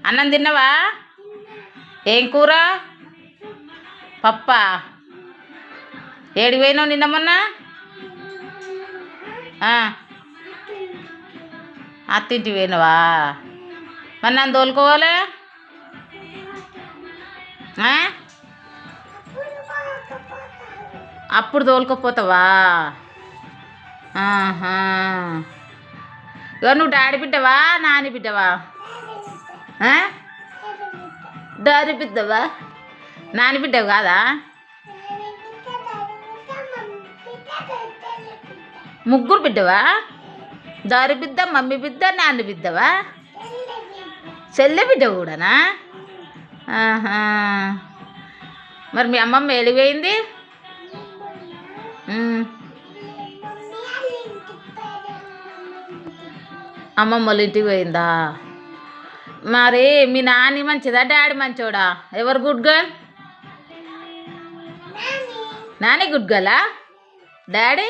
అన్నం తిన్నావా? ఏం కూర? పప్పా? ఏడికి పోయినావు నిన్న మొన్న? అత్తింటికి పోయినావా? మరి నన్ను తోలుకోవాలి. అప్పుడు తోలుకోపోతావా? ఇక నువ్వు డాడీ బిడ్డవా నాని బిడ్డవా? డాడీ బిడ్డవా నాని బిడ్డవు కాదా? ముగ్గురు బిడ్డవా? దారి బిడ్డ మమ్మీ బిడ్డ నాన్న బిడ్డవా? చెల్లె బిడ్డ కూడానా? మరి మీ అమ్మమ్మ ఎడిపోయింది? అమ్మమ్మ వాళ్ళ ఇంటికి పోయిందా? మరి మీ నాని మంచిదా డాడీ మంచోడా? ఎవరు గుడ్ గర్ల్? నాని గుడ్ గర్లా? డాడీ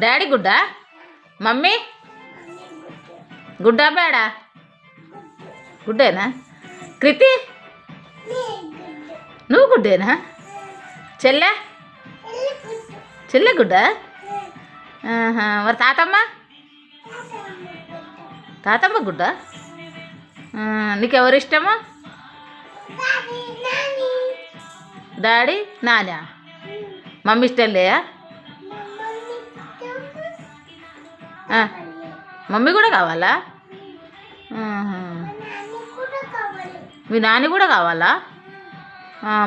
డాడీ గుడ్డా? మమ్మీ గుడ్డా బేడా? గుడ్డేనా? కృతి నువ్వు గుడ్డేనా? చెల్లె చెల్లె గుడ్డా? మరి తాతమ్మ తాతమ్మ గుడ్డా? నీకెవరు ఇష్టము? డాడీ నానా? మమ్మీ ఇష్టం లేదా? మమ్మీ కూడా కావాలా? మీ నాని కూడా కావాలా?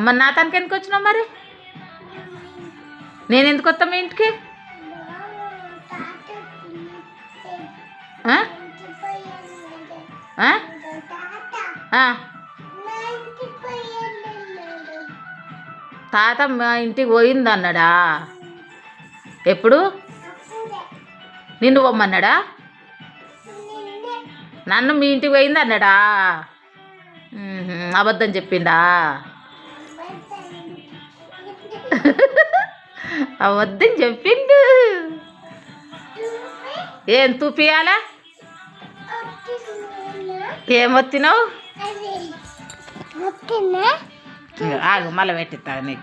మరి నా తనకి ఎందుకు వచ్చినావు? మరి నేను ఎందుకు వస్తా మీ ఇంటికి? తాత మా ఇంటికి పోయింది అన్నాడా? ఎప్పుడు? నిన్ను పొమ్మన్నాడా? నన్ను మీ ఇంటికి పోయింది అన్నాడా? అబద్ధం చెప్పిండా? అబద్ధం చెప్పిండు. ఏం తూపియాలా? ఏమొత్తినావు? ఆగు మళ్ళీ పెట్టిస్తా నీకు.